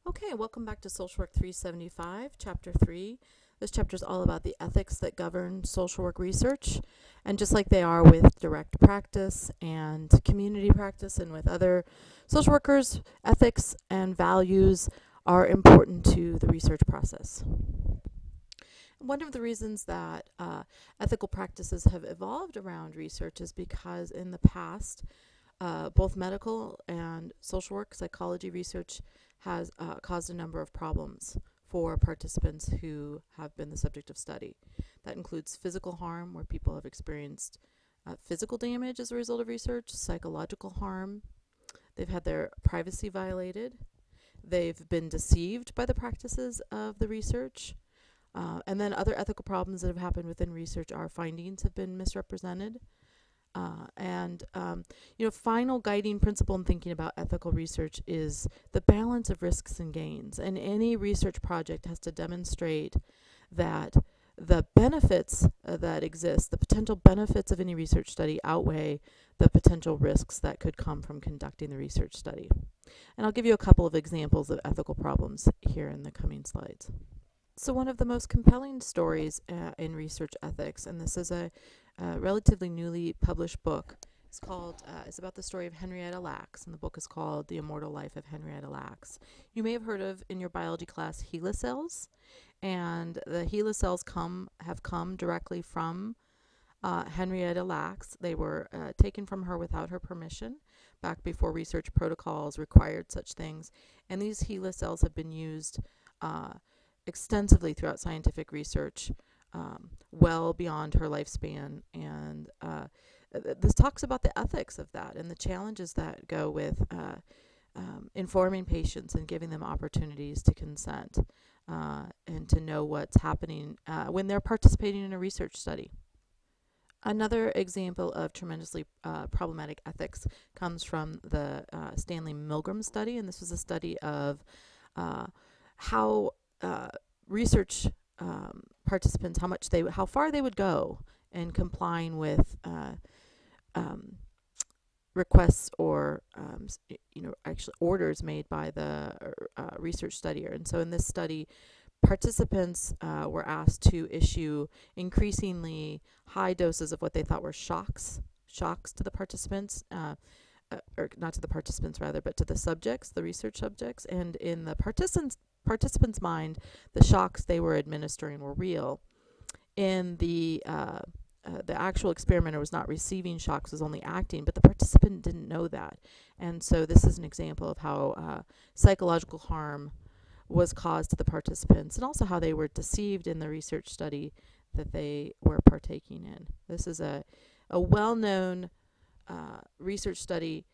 Okay, welcome back to Social Work 375, Chapter 3. This chapter is all about the ethics that govern social work research. And just like they are with direct practice and community practice and with other social workers, ethics and values are important to the research process. One of the reasons that ethical practices have evolved around research is because in the past, both medical and social work psychology research has caused a number of problems for participants who have been the subject of study. That includes physical harm, where people have experienced physical damage as a result of research, psychological harm, they've had their privacy violated, they've been deceived by the practices of the research, and then other ethical problems that have happened within research are findings have been misrepresented, final guiding principle in thinking about ethical research is the balance of risks and gains. And any research project has to demonstrate that the benefits that exist, the potential benefits of any research study outweigh the potential risks that could come from conducting the research study. And I'll give you a couple of examples of ethical problems here in the coming slides. So one of the most compelling stories in research ethics, and this is a relatively newly published book, it's about the story of Henrietta Lacks, and the book is called The Immortal Life of Henrietta Lacks. You may have heard of, in your biology class, HeLa cells, and the HeLa cells have come directly from Henrietta Lacks. They were taken from her without her permission back before research protocols required such things, and these HeLa cells have been used extensively throughout scientific research, well beyond her lifespan, and this talks about the ethics of that and the challenges that go with informing patients and giving them opportunities to consent and to know what's happening when they're participating in a research study. Another example of tremendously problematic ethics comes from the Stanley Milgram study, and this was a study of how research participants, how far they would go in complying with requests or actually orders made by the research studier. And so in this study, participants were asked to issue increasingly high doses of what they thought were shocks to the participants, or not to the participants rather, but to the subjects, the research subjects. And in the participants' mind, the shocks they were administering were real. In the actual experimenter was not receiving shocks, was only acting, but the participant didn't know that. And so this is an example of how psychological harm was caused to the participants, and also how they were deceived in the research study that they were partaking in. This is a well-known research study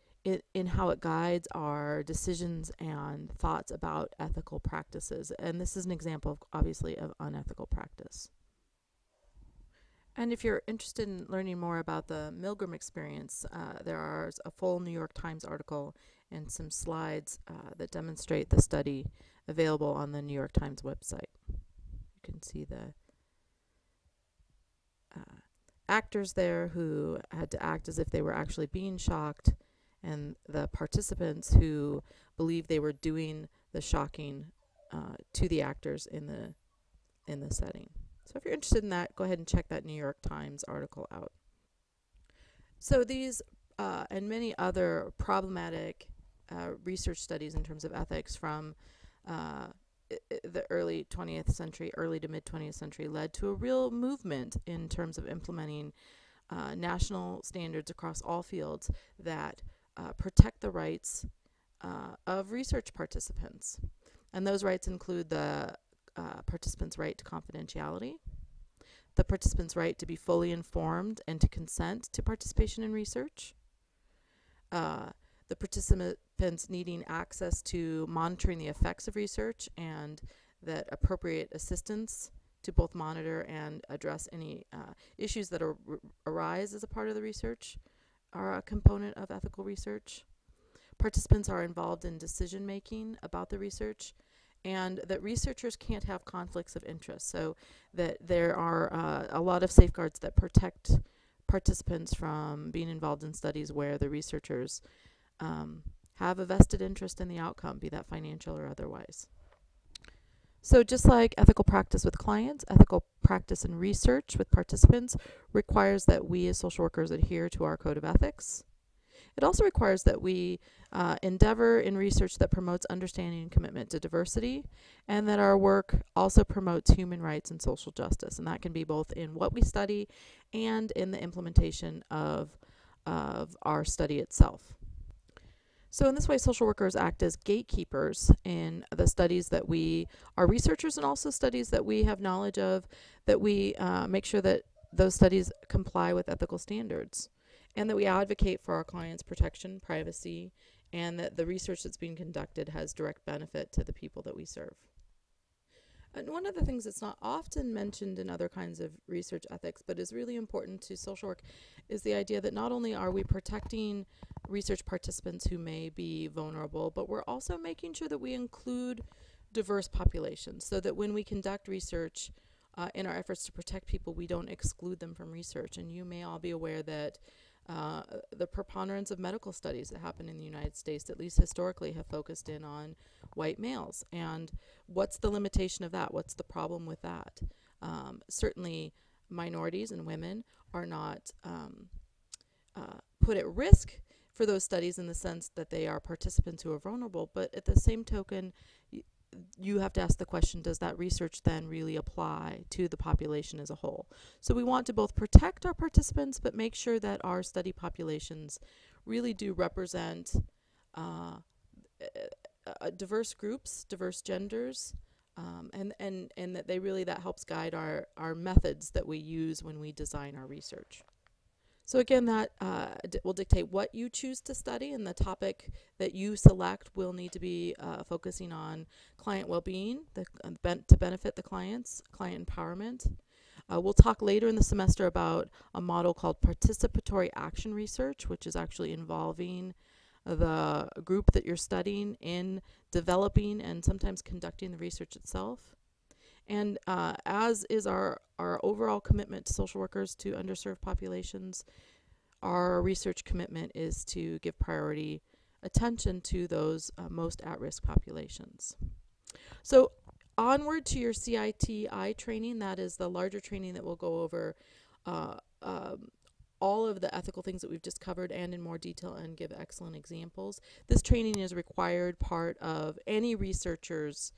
in how it guides our decisions and thoughts about ethical practices. And this is an example, obviously, of unethical practice. And if you're interested in learning more about the Milgram experience, there is a full New York Times article and some slides that demonstrate the study available on the New York Times website. You can see the actors there who had to act as if they were actually being shocked, and the participants who believed they were doing the shocking to the actors in the setting. So if you're interested in that, go ahead and check that New York Times article out. So these and many other problematic research studies in terms of ethics from the early 20th century, early to mid 20th century, led to a real movement in terms of implementing national standards across all fields that protect the rights of research participants. And those rights include the participants' right to confidentiality, the participants' right to be fully informed and to consent to participation in research, the participants needing access to monitoring the effects of research, and that appropriate assistance to both monitor and address any issues that arise as a part of the research are a component of ethical research. Participants are involved in decision making about the research, and that researchers can't have conflicts of interest, so that there are a lot of safeguards that protect participants from being involved in studies where the researchers have a vested interest in the outcome, be that financial or otherwise. So just like ethical practice with clients, ethical practice in research with participants requires that we as social workers adhere to our code of ethics. It also requires that we endeavor in research that promotes understanding and commitment to diversity, and that our work also promotes human rights and social justice. And that can be both in what we study and in the implementation of our study itself. So in this way, social workers act as gatekeepers in the studies that we are researchers, and also studies that we have knowledge of, that we make sure that those studies comply with ethical standards, and that we advocate for our clients' protection, privacy, and that the research that's being conducted has direct benefit to the people that we serve. And one of the things that's not often mentioned in other kinds of research ethics, but is really important to social work, is the idea that not only are we protecting research participants who may be vulnerable, but we're also making sure that we include diverse populations, so that when we conduct research in our efforts to protect people, we don't exclude them from research. And you may all be aware that the preponderance of medical studies that happen in the United States, at least historically, have focused in on white males. And what's the limitation of that? What's the problem with that? Certainly minorities and women are not put at risk for those studies in the sense that they are participants who are vulnerable, but at the same token, you have to ask the question, does that research then really apply to the population as a whole? So we want to both protect our participants, but make sure that our study populations really do represent diverse groups, diverse genders, and that they really, that helps guide our methods that we use when we design our research. So again, that will dictate what you choose to study, and the topic that you select will need to be focusing on client well-being, to benefit the clients, client empowerment. We'll talk later in the semester about a model called participatory action research, which is actually involving the group that you're studying in developing and sometimes conducting the research itself. And as is our overall commitment to social workers to underserved populations, our research commitment is to give priority attention to those most at-risk populations. So onward to your CITI training, that is the larger training that will go over all of the ethical things that we've just covered and in more detail, and give excellent examples. This training is a required part of any researcher's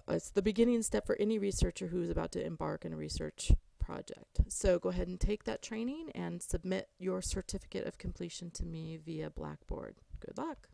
it's the beginning step for any researcher who's about to embark on a research project. So go ahead and take that training and submit your certificate of completion to me via Blackboard. Good luck.